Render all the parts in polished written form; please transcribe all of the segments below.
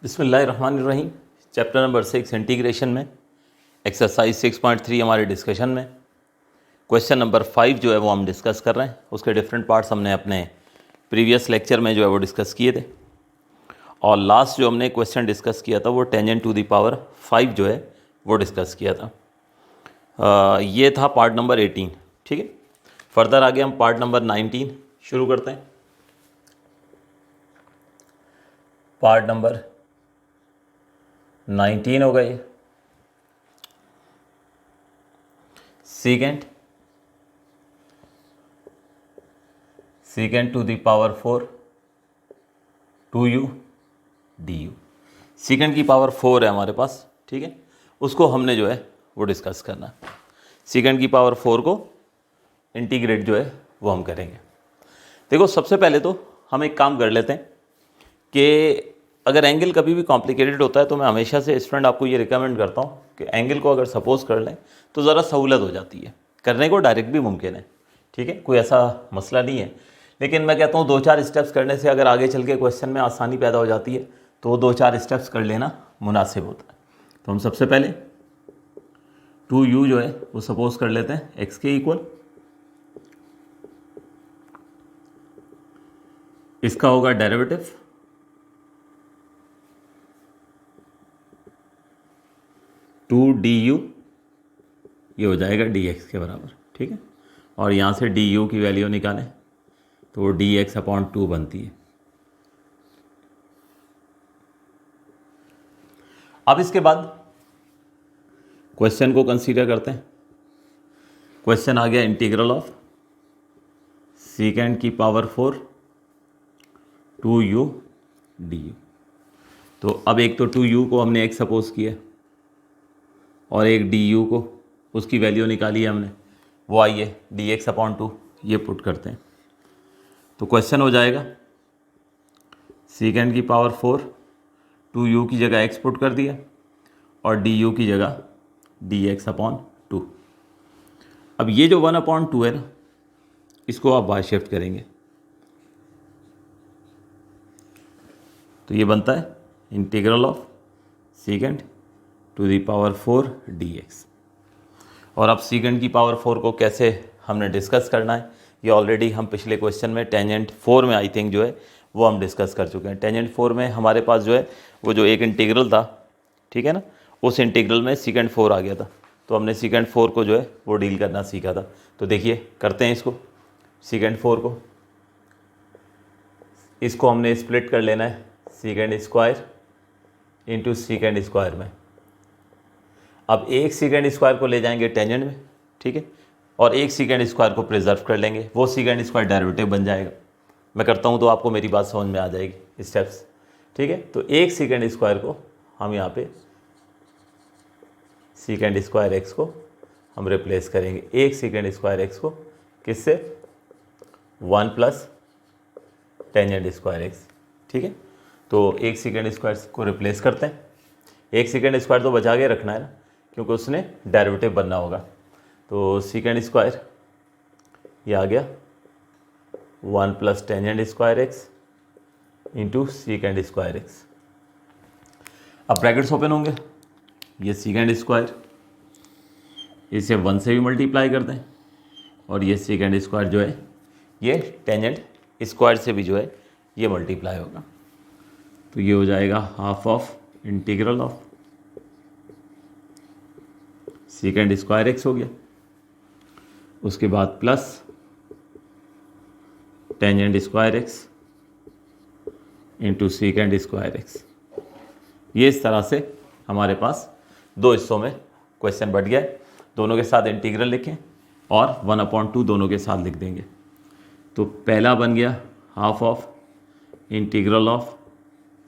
बिस्मिल्लाहिर्रहमानिर्रहीम। Chapter number 6 integration में exercise 6.3 हमारे डिस्कशन में क्वेश्चन नंबर 5 जो है वो हम डिस्कस कर रहे हैं। उसके डिफरेंट पार्ट्स हमने अपने प्रीवियस लेक्चर में जो है वो डिस्कस किए थे और लास्ट जो हमने क्वेश्चन डिस्कस किया था वो टेंजेंट टू द पावर 5 जो है वो डिस्कस किया था। ये था पार्ट नंबर 18। ठीक है, फर्दर आगे हम पार्ट नंबर 19 शुरू करते हैं। पार्ट नंबर 19 हो गए। Secant to the power 4 2u du। Secant की पावर 4 है हमारे पास। ठीक है, उसको हमने जो है वो डिस्कस करना है। सीकेंट की पावर 4 को इंटीग्रेट जो है वो हम करेंगे। देखो, सबसे पहले तो हम एक काम कर लेते हैं कि अगर एंगल कभी भी कॉम्प्लिकेटेड होता है तो मैं हमेशा से स्टूडेंट आपको ये रिकमेंड करता हूँ कि एंगल को अगर सपोज कर लें तो ज़रा सहूलत हो जाती है। करने को डायरेक्ट भी मुमकिन है, ठीक है, कोई ऐसा मसला नहीं है, लेकिन मैं कहता हूँ 2-4 स्टेप्स करने से अगर आगे चल के क्वेश्चन में आसानी पैदा हो जाती है तो वो 2-4 स्टेप्स कर लेना मुनासिब होता है। तो हम सबसे पहले 2u जो है वो सपोज कर लेते हैं x के इक्वल। इसका होगा डेरिवेटिव टू डी यू, ये हो जाएगा डी एक्स के बराबर। ठीक है, और यहाँ से डी यू की वैल्यू निकालें तो वो डी एक्स अपॉन 2 बनती है। अब इसके बाद क्वेश्चन को कंसीडर करते हैं। क्वेश्चन आ गया इंटीग्रल ऑफ सीकेंट की पावर 4 2u du। तो अब एक तो 2u को हमने एक सपोज किया और एक du को उसकी वैल्यू निकाली है हमने, वो आई है डी एक्स अपॉन 2। ये पुट करते हैं तो क्वेश्चन हो जाएगा सीकेंट की पावर 4 2u की जगह x पुट कर दिया और du की जगह डी एक्स अपॉन 2। अब ये जो 1/2 है ना, इसको आप बाहर शिफ्ट करेंगे तो ये बनता है integral of secant to the power 4 dx। और अब सीकेंट की पावर 4 को कैसे हमने डिस्कस करना है, ये ऑलरेडी हम पिछले क्वेश्चन में टेंजेंट 4 में आई थिंक जो है वो हम डिस्कस कर चुके हैं। टेंजेंट 4 में हमारे पास जो है वो जो एक इंटीग्रल था, ठीक है ना, उस इंटीग्रल में सीकेंट 4 आ गया था तो हमने सीकेंट 4 को जो है वो डील करना सीखा था। तो देखिए करते हैं इसको। सीकेंट 4 को इसको हमने स्प्लिट कर लेना है secant square into secant square में। अब एक सीकेंट स्क्वायर को ले जाएंगे टेंजेंट में, ठीक है, और एक सीकेंट स्क्वायर को प्रिजर्व कर लेंगे, वो सीकेंट स्क्वायर डेरिवेटिव बन जाएगा। मैं करता हूँ तो आपको मेरी बात समझ में आ जाएगी स्टेप्स। ठीक है, तो एक सीकेंट स्क्वायर को हम यहाँ पे सीकेंट स्क्वायर एक्स को हम रिप्लेस करेंगे। एक सीकेंट स्क्वायर एक्स को किससे, 1 प्लस टेंजेंट स्क्वायर एक्स। ठीक है, तो एक सीकेंट स्क्वायर को रिप्लेस करते हैं। एक सीकेंट स्क्वायर तो बचा के रखना है ना, क्योंकि उसने डेरिवेटिव बनना होगा। तो सीकेंट स्क्वायर ये आ गया 1 plus tangent square x into secant square x. अब ब्रैकेट्स ओपन होंगे, ये सीकेंट स्क्वायर इसे 1 से भी मल्टीप्लाई कर दें और ये सीकेंट स्क्वायर जो है ये टेंजेंट स्क्वायर से भी जो है ये मल्टीप्लाई होगा। तो ये हो जाएगा half of integral of secant square x हो गया, उसके बाद plus tangent square x into secant square x. ये इस तरह से हमारे पास दो हिस्सों में क्वेश्चन बढ़ गया है। दोनों के साथ इंटीग्रल लिखें और 1/2 दोनों के साथ लिख देंगे। तो पहला बन गया half of integral of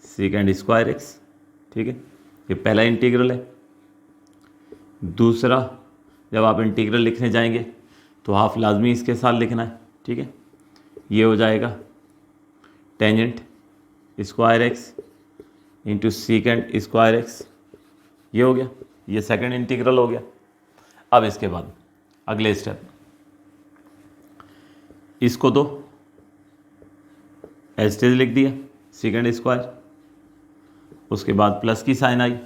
secant square x. ठीक है, ये पहला इंटीग्रल है। दूसरा, जब आप इंटीग्रल लिखने जाएंगे तो हाफ लाजमी इसके साथ लिखना है। ठीक है, ये हो जाएगा tangent square x into secant square x. ये हो गया, ये सेकंड इंटीग्रल हो गया। अब इसके बाद अगले स्टेप, इसको तो एज लिख दिया सीकेंट स्क्वायर उसके बाद प्लस की साइन आई,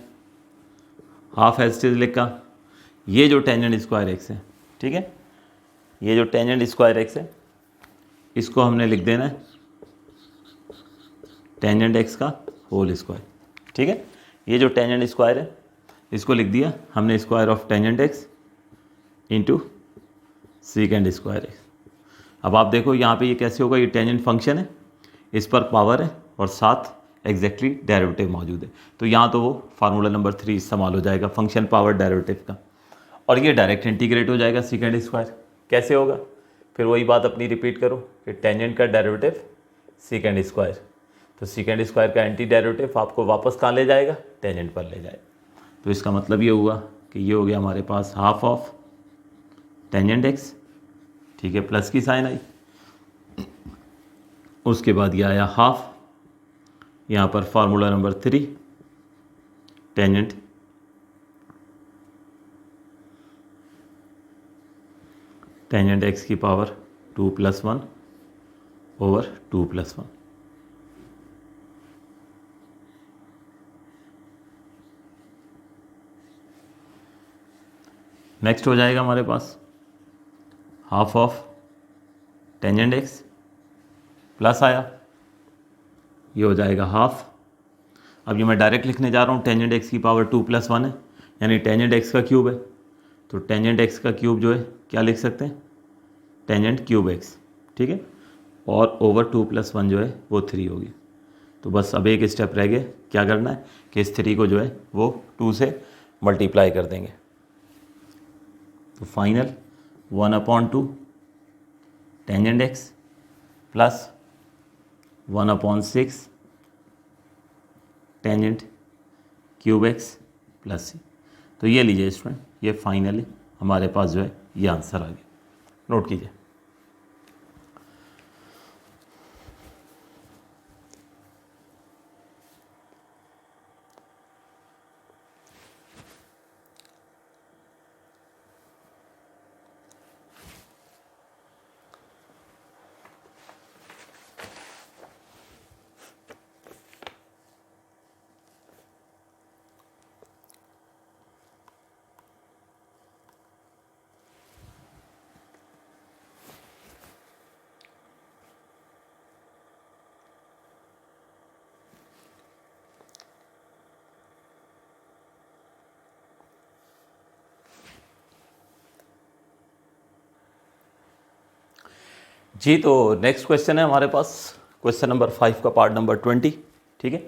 हाफ एज इट इज लिखा। ये जो टेंजेंट स्क्वायर एक्स है, ठीक है, ये जो टेंजेंट स्क्वायर एक्स है इसको हमने लिख देना है टेंजेंट एक्स का होल स्क्वायर, ठीक है। ये जो टेंजेंट स्क्वायर है इसको लिख दिया हमने square of tangent x into secant square x. अब आप देखो यहाँ पे ये कैसे होगा, ये टेंजेंट फंक्शन है, इस पर पावर है और साथ एग्जैक्टली डेरिवेटिव मौजूद है, तो यहाँ तो वो फार्मूला नंबर 3 इस्तेमाल हो जाएगा फंक्शन पावर डेरिवेटिव का, और ये डायरेक्ट इंटीग्रेट हो जाएगा सीकेंड स्क्वायर। कैसे होगा, फिर वही बात अपनी रिपीट करो कि टेंजेंट का डेरिवेटिव सीकेंड स्क्वायर, तो सीकेंड स्क्वायर का एंटी डेरिवेटिव आपको वापस कहाँ ले जाएगा, टेंजेंट पर ले जाएगा। तो इसका मतलब ये हुआ कि ये हो गया हमारे पास हाफ ऑफ टेंजेंट एक्स, ठीक है, प्लस की साइन आई, उसके बाद ये आया हाफ, यहाँ पर फार्मूला नंबर 3 टेंजेंट एक्स की पावर 2 + 1 ओवर 2 + 1। नेक्स्ट हो जाएगा हमारे पास half of tangent x, plus आया, ये हो जाएगा हाफ। अब ये मैं डायरेक्ट लिखने जा रहा हूँ, टेंजेंट एक्स की पावर 2 + 1 है, यानी टेंजेंट एक्स का क्यूब है, तो टेंजेंट एक्स का क्यूब जो है क्या लिख सकते हैं, टेंजेंट क्यूब एक्स, ठीक है, और ओवर 2 + 1 जो है वो 3 होगी। तो बस अब एक स्टेप रह गया, क्या करना है कि इस 3 को जो है वो 2 से मल्टीप्लाई कर देंगे, तो final 1/2 tangent x plus 1/6 tangent cube x plus c. तो ये लीजिए स्टूडेंट, ये फाइनली हमारे पास जो है ये आंसर आ गया, नोट कीजिए। जी, तो नेक्स्ट क्वेश्चन है हमारे पास, क्वेश्चन नंबर 5 का पार्ट नंबर 20, ठीक है।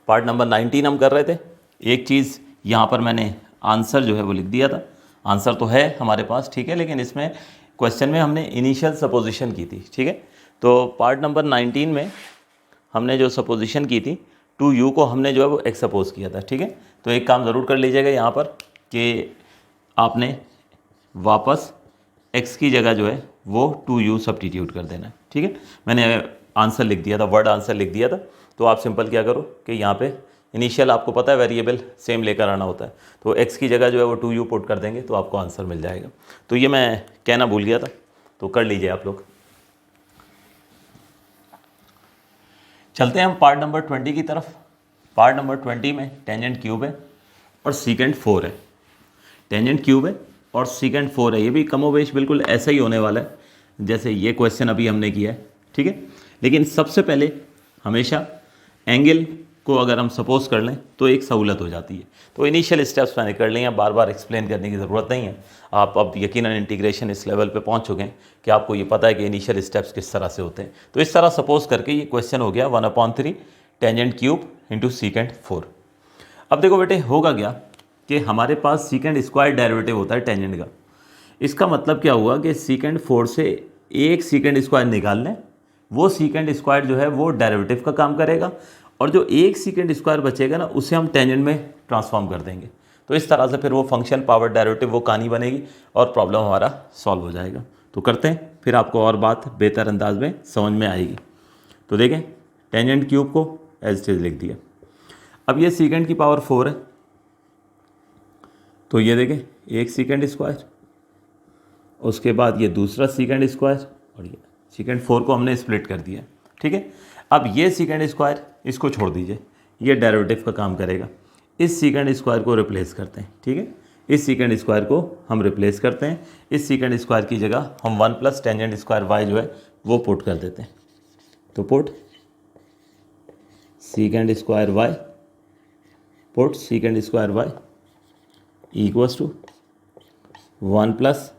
पार्ट नंबर 19 हम कर रहे थे। एक चीज़ यहाँ पर मैंने आंसर जो है वो लिख दिया था, आंसर तो है हमारे पास, ठीक है, लेकिन इसमें क्वेश्चन में हमने इनिशियल सपोजिशन की थी, ठीक है। तो पार्ट नंबर 19 में हमने जो सपोजिशन की थी 2u को हमने जो है वो एक्स सपोज किया था, ठीक है। तो एक काम ज़रूर कर लीजिएगा यहाँ पर कि आपने वापस x की जगह जो है वो 2u सब्स्टिट्यूट कर देना है, ठीक है। मैंने आंसर लिख दिया था, वर्ड आंसर लिख दिया था, तो आप सिंपल क्या करो कि यहाँ पे इनिशियल आपको पता है वेरिएबल सेम लेकर आना होता है, तो x की जगह जो है वो 2u पुट कर देंगे तो आपको आंसर मिल जाएगा। तो ये मैं कहना भूल गया था, तो कर लीजिए आप लोग। चलते हैं हम पार्ट नंबर 20 की तरफ। पार्ट नंबर 20 में टेंजेंट क्यूब है और सीकेंट 4 है, टेंजेंट क्यूब है और सीकेंट 4 है। ये भी कमोबेश बिल्कुल ऐसा ही होने वाला है जैसे ये क्वेश्चन अभी हमने किया है, ठीक है। लेकिन सबसे पहले हमेशा एंगल को अगर हम सपोज कर लें तो एक सहूलत हो जाती है। तो इनिशियल स्टेप्स मैंने कर लिए हैं, बार बार एक्सप्लेन करने की ज़रूरत नहीं है। आप अब यकीनन इंटीग्रेशन इस लेवल पे पहुंच चुके हैं कि आपको ये पता है कि इनिशियल स्टेप्स किस तरह से होते हैं। तो इस तरह सपोज करके ये क्वेश्चन हो गया 1/3 टेंजेंट क्यूब इंटू सीकेंट 4। अब देखो बेटे होगा क्या कि हमारे पास सीकेंट स्क्वायर डेरिवेटिव होता है टेंजेंट का। इसका मतलब क्या हुआ कि सीकेंट 4 से एक सीकेंट स्क्वायर निकाल लें, वो सीकेंट स्क्वायर जो है वो डेरिवेटिव का काम करेगा, और जो एक सीकेंट स्क्वायर बचेगा ना उसे हम टेंजेंट में ट्रांसफॉर्म कर देंगे। तो इस तरह से फिर वो फंक्शन पावर डेरिवेटिव वो कहानी बनेगी और प्रॉब्लम हमारा सॉल्व हो जाएगा। तो करते हैं, फिर आपको और बात बेहतर अंदाज में समझ में आएगी। तो देखें, टेंजेंट क्यूब को एज इट इज लिख दिया। अब ये सीकेंट की पावर 4 है, तो ये देखें एक सीकेंट स्क्वायर, उसके बाद ये दूसरा सीकेंट स्क्वायर, और ये सीकेंट 4 को हमने स्प्लिट कर दिया, ठीक है। अब ये सीकेंट स्क्वायर इसको छोड़ दीजिए, ये डेरिवेटिव का काम करेगा। इस सीकेंड स्क्वायर को रिप्लेस करते हैं, ठीक है, इस सीकेंड स्क्वायर को हम रिप्लेस करते हैं। इस सीकेंड स्क्वायर की जगह हम 1 प्लस टेंजेंट स्क्वायर वाई जो है वो पुट कर देते हैं। तो put secant square y, put secant square y equals to 1 plus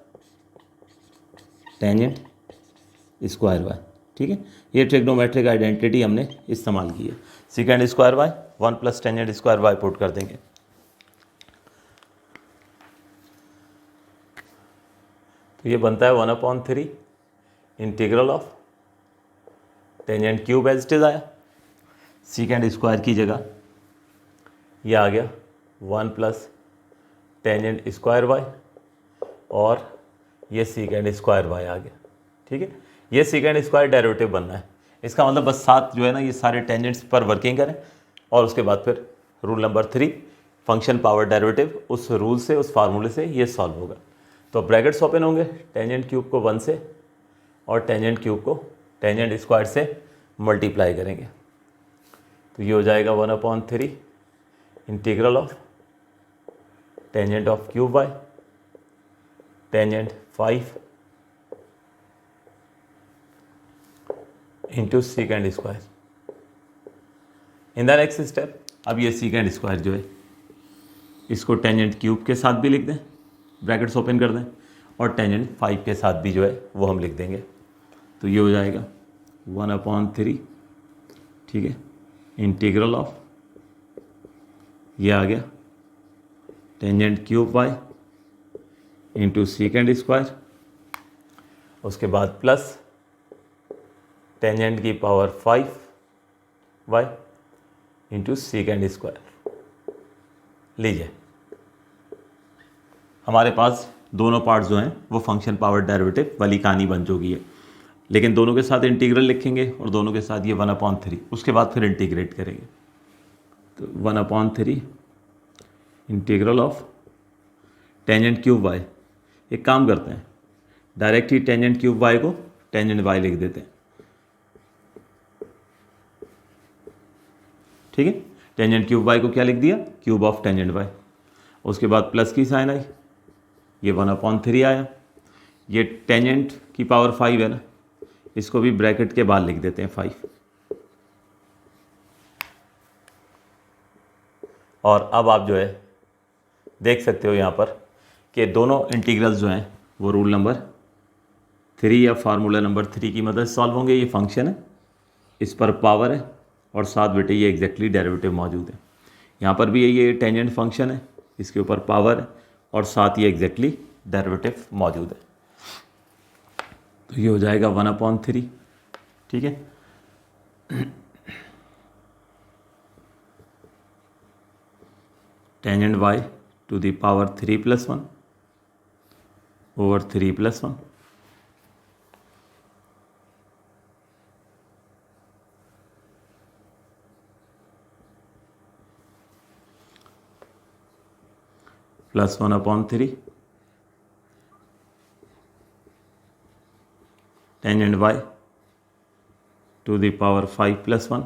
tangent square y, ठीक है। ये ट्रिग्नोमेट्रिक आइडेंटिटी हमने इस्तेमाल की है। Secant square y 1 plus tangent square y put कर देंगे। तो ये बनता है 1/3 integral of tangent cube as it is आया, सीकेंड स्क्वायर की जगह ये आ गया 1 प्लस टेंजेंट स्क्वायर वाई और ये सीकेंड स्क्वायर वाई आ गया, ठीक है। ये सीकेंड स्क्वायर डेरिवेटिव बनना है, इसका मतलब बस साथ जो है ना ये सारे टेंजेंट्स पर वर्किंग करें और उसके बाद फिर rule number 3 function power derivative, उस रूल से उस फार्मूले से ये सॉल्व होगा। तो ब्रैकेट्स ओपन होंगे, टेंजेंट क्यूब को 1 से और टेंजेंट क्यूब को टेंजेंट स्क्वायर से मल्टीप्लाई करेंगे। तो ये हो जाएगा 1/3 integral of tangent of cube y tangent 5 into secant square. In the next step अब ये सीकेंड स्क्वायर जो है इसको टेंजेंट क्यूब के साथ भी लिख दें, ब्रैकेट्स ओपन कर दें, और टेंजेंट 5 के साथ भी जो है वो हम लिख देंगे। तो ये हो जाएगा 1/3, ठीक है, इंटीग्रल ऑफ ये आ गया tangent cube y into secant square, उसके बाद प्लस टेंजेंट की power 5 y into secant square. लीजिए हमारे पास दोनों पार्ट्स जो हैं वो फंक्शन पावर डेरिवेटिव वाली कहानी बन चुकी है, लेकिन दोनों के साथ इंटीग्रल लिखेंगे और दोनों के साथ ये 1/3, उसके बाद फिर इंटीग्रेट करेंगे। तो 1/3 integral of tangent cube y. एक काम करते हैं, डायरेक्ट ही टेंजेंट क्यूब वाई को टेंजेंट वाई लिख देते हैं, ठीक है। टेंजेंट क्यूब वाई को क्या लिख दिया, क्यूब ऑफ टेंजेंट वाई, उसके बाद प्लस की साइन आई, ये 1/3 आया। ये टेंजेंट की पावर 5 है ना, इसको भी ब्रैकेट के बाद लिख देते हैं 5। और अब आप जो है देख सकते हो यहाँ पर कि दोनों इंटीग्रल्स जो हैं वो रूल नंबर 3 या फार्मूला नंबर 3 की मदद से सॉल्व होंगे। ये फंक्शन है, इस पर पावर है और साथ बेटे ये एग्जैक्टली डेरिवेटिव मौजूद है। यहाँ पर भी ये टेंजेंट फंक्शन है, इसके ऊपर पावर है और साथ ये एग्जैक्टली डेरिवेटिव मौजूद है। तो ये हो जाएगा 1/3, ठीक है। Tangent y to the power 3+1 over 3+1 plus 1/3 tangent y to the power 5+1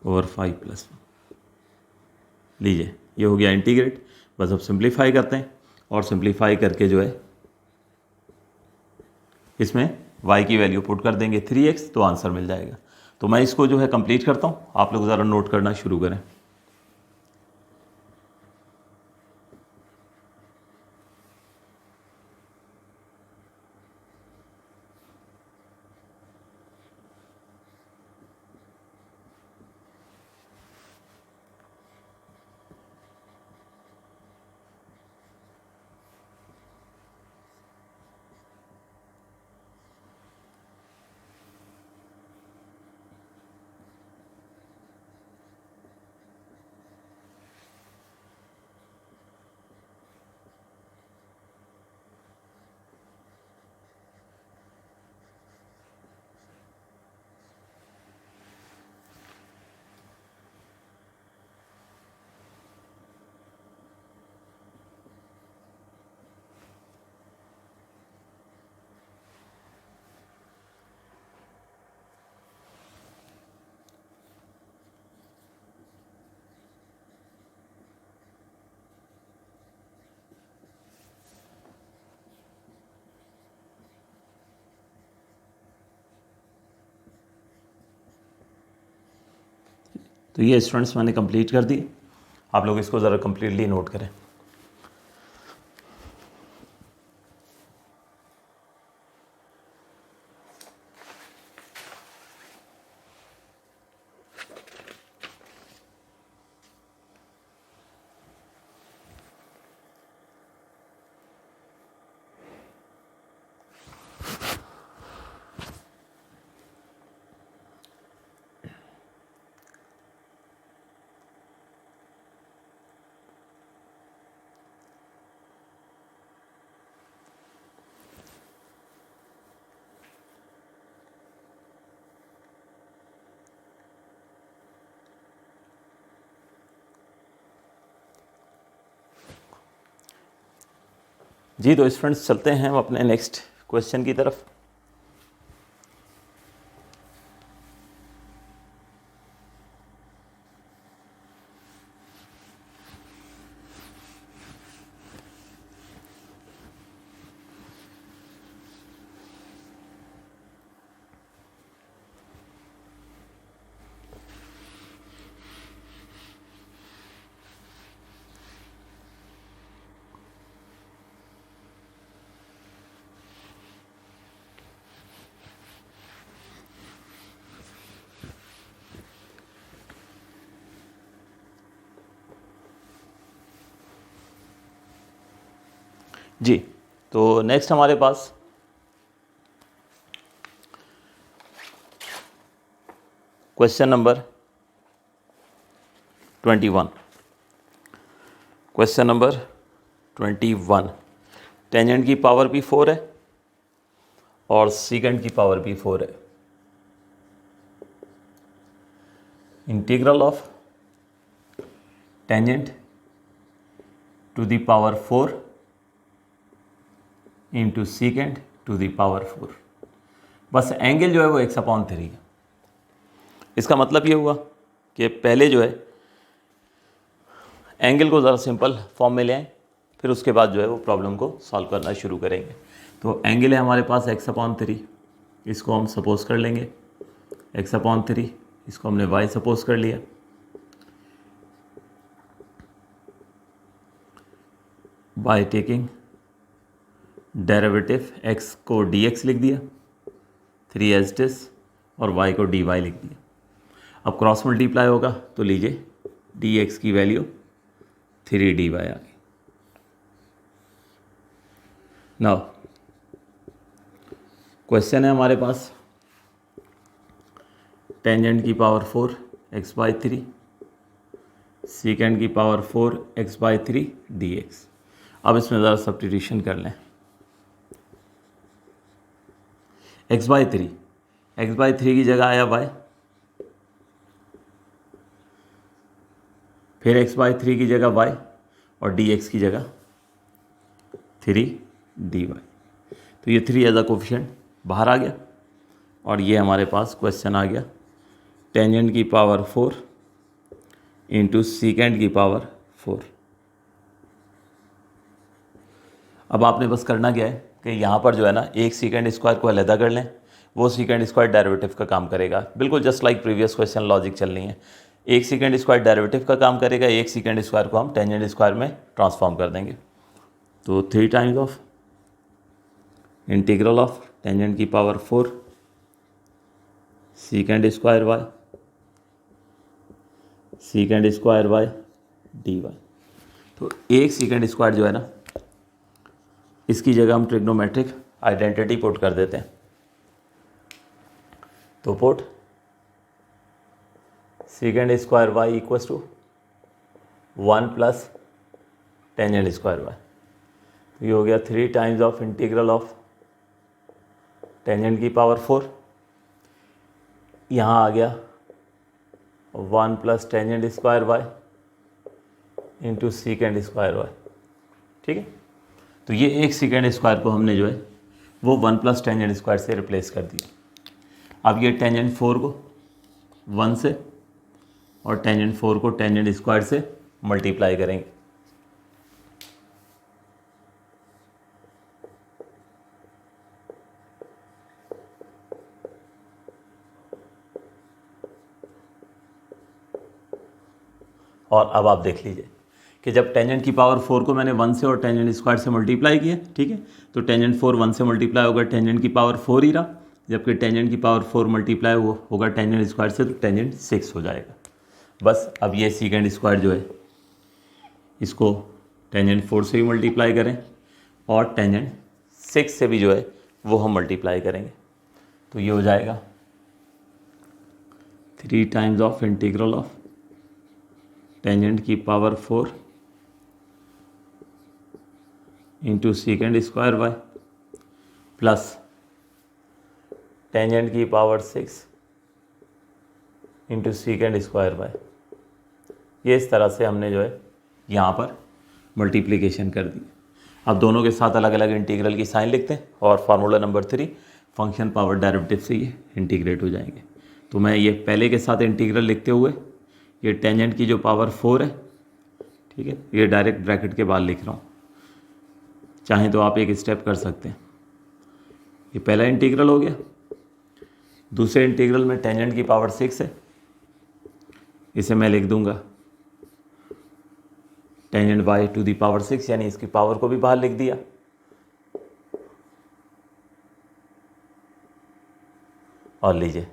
over 5+1। लीजिए ये हो गया इंटीग्रेट। बस अब सिंप्लीफाई करते हैं और सिंप्लीफाई करके जो है इसमें y की वैल्यू पुट कर देंगे 3x, तो आंसर मिल जाएगा। तो मैं इसको जो है कंप्लीट करता हूँ, आप लोग ज़रा नोट करना शुरू करें। तो ये स्टूडेंट्स मैंने कंप्लीट कर दी, आप लोग इसको ज़रा कंप्लीटली नोट करें। जी तो स्टूडेंट्स चलते हैं हम अपने नेक्स्ट क्वेश्चन की तरफ। जी तो नेक्स्ट हमारे पास question number 21। Question number 21, tangent की पावर भी 4 है और सीकेंड की पावर भी 4 है। Integral of tangent to the power 4 into secant to the power 4। बस एंगल जो है वो x/3 है। इसका मतलब ये हुआ कि पहले जो है एंगल को ज़रा सिंपल फॉर्म में ले आएँ, फिर उसके बाद जो है वो प्रॉब्लम को सॉल्व करना शुरू करेंगे। तो एंगल है हमारे पास x/3, इसको हम सपोज कर लेंगे x/3, इसको हमने y सपोज कर लिया। बाय टेकिंग डेरिवेटिव x को dx लिख दिया, 3 एज इट इज, और y को dy लिख दिया। अब क्रॉस मल्टीप्लाई होगा तो लीजिए dx की वैल्यू 3 dy आ गई। नाउ क्वेश्चन है हमारे पास टेंजेंट की पावर 4 x/3, सीकेंड की पावर 4 x/3 dx। अब इसमें ज़रा सब्स्टिट्यूशन कर लें। x/3 की जगह आया y, फिर x/3 की जगह y और dx की जगह 3 dy। तो ये 3 एज अ कोफिशिएंट बाहर आ गया और ये हमारे पास क्वेश्चन आ गया टेंजेंट की पावर 4 इंटू सीकेंड की पावर 4। अब आपने बस करना क्या है कि यहाँ पर जो है ना एक सीकेंड स्क्वायर को अलहदा कर लें, वो सीकेंड स्क्वायर डेरिवेटिव का काम करेगा। बिल्कुल just like previous question logic चल रही है। एक सीकेंड स्क्वायर डेरिवेटिव का काम करेगा, एक सीकेंड स्क्वायर को हम टेंजेंट स्क्वायर में ट्रांसफॉर्म कर देंगे। तो 3 times of integral of tangent की power 4 secant square y, secant square y dy। तो एक सीकेंड स्क्वायर जो है ना, इसकी जगह हम ट्रिग्नोमेट्रिक आइडेंटिटी पुट कर देते हैं। तो put secant square y equals to 1 plus tangent square y। तो ये हो गया 3 times of integral of tangent की पावर 4, यहाँ आ गया 1 plus tangent square y into secant square y। ठीक है, तो ये एक सीकेंड स्क्वायर को हमने जो है वो 1 प्लस टेंजेंट स्क्वायर से रिप्लेस कर दिया। अब ये टेंजेंट 4 को 1 से और टेंजेंट 4 को टेंजेंट स्क्वायर से मल्टीप्लाई करेंगे। और अब आप देख लीजिए कि जब टेंजेंट की पावर 4 को मैंने 1 से और टेंजेंट स्क्वायर से मल्टीप्लाई किया, ठीक है, तो टेंजेंट 4 1 से मल्टीप्लाई होगा, टेंजेंट की पावर 4 ही रहा, जबकि टेंजेंट की पावर 4 मल्टीप्लाई होगा टेंजेंट स्क्वायर से, तो टेंजेंट 6 हो जाएगा। बस अब ये सीकेंड स्क्वायर जो है इसको टेंजेंट 4 से भी मल्टीप्लाई करें और टेंजेंट 6 से भी जो है वो हम मल्टीप्लाई करेंगे, तो ये हो जाएगा 3 times of integral of tangent की power 4 into secant square y plus tangent की power 6 into secant square y. ये इस तरह से हमने जो है यहाँ पर मल्टीप्लिकेशन कर दी। अब दोनों के साथ अलग अलग इंटीग्रल की साइन लिखते हैं और formula number 3 function power derivative से ये इंटीग्रेट हो जाएंगे। तो मैं ये पहले के साथ इंटीग्रल लिखते हुए ये टेंजेंट की जो पावर 4 है, ठीक है, ये डायरेक्ट ब्रैकेट के बाद लिख रहा हूँ, चाहें तो आप एक स्टेप कर सकते हैं। ये पहला इंटीग्रल हो गया। दूसरे इंटीग्रल में टेंजेंट की पावर 6 है, इसे मैं लिख दूंगा tangent by to the power 6, यानी इसकी पावर को भी बाहर लिख दिया। और लीजिए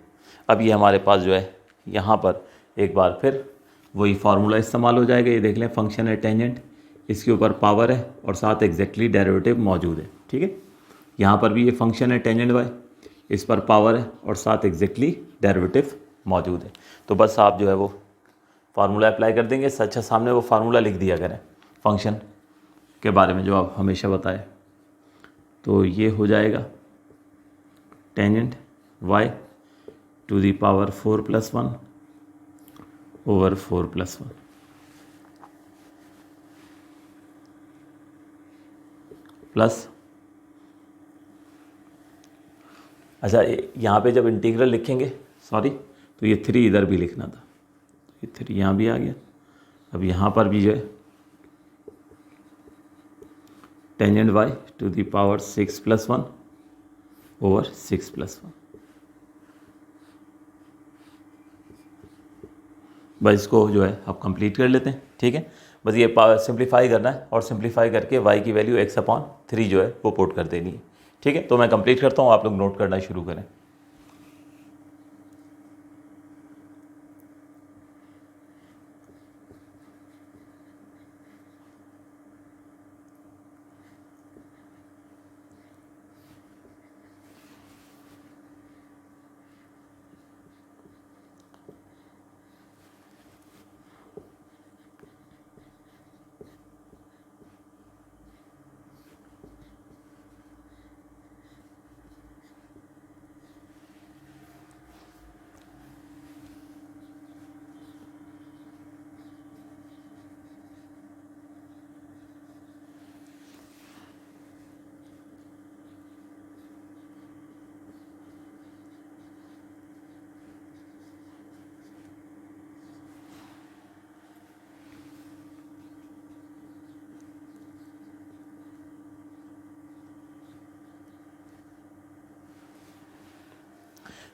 अब ये हमारे पास जो है यहाँ पर एक बार फिर वही फार्मूला इस्तेमाल हो जाएगा। ये देख लें, फंक्शन है टेंजेंट, इसके ऊपर पावर है और साथ एग्जैक्टली डेरिवेटिव मौजूद है, ठीक है। यहाँ पर भी ये फंक्शन है टेंजेंट बाई, इस पर पावर है और साथ एग्जैक्टली डेरिवेटिव मौजूद है। तो बस आप जो है वो फार्मूला अप्लाई कर देंगे। सच है, सामने वो फार्मूला लिख दिया करें फंक्शन के बारे में जो आप हमेशा बताए। तो ये हो जाएगा tangent y to the power 4 + 1 over 4 + 1 plus, अच्छा यहाँ पे जब इंटीग्रल लिखेंगे, सॉरी, तो ये 3 इधर भी लिखना था, ये 3 यहाँ भी आ गया। अब यहाँ पर भी जो है tangent y to the power 6 + 1 over 6 + 1। बस इसको जो है आप कंप्लीट कर लेते हैं, ठीक है। बस ये सिंप्लीफाई करना है और सिंप्लीफाई करके y की वैल्यू x/3 जो है वो पुट कर देनी है, ठीक है। तो मैं कंप्लीट करता हूँ, आप लोग नोट करना शुरू करें।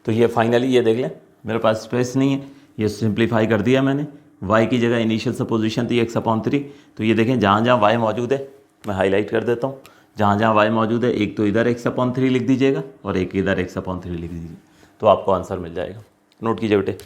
तो ये फाइनली ये देख लें, मेरे पास स्पेस नहीं है, ये सिंप्लीफाई कर दिया मैंने। y की जगह इनिशियल सपोजिशन थी x/3, तो ये देखें जहाँ जहाँ y मौजूद है मैं हाईलाइट कर देता हूँ। जहाँ जहाँ y मौजूद है, एक तो इधर x/3 लिख दीजिएगा और एक इधर x/3 लिख दीजिए, तो आपको आंसर मिल जाएगा। नोट कीजिए बेटे।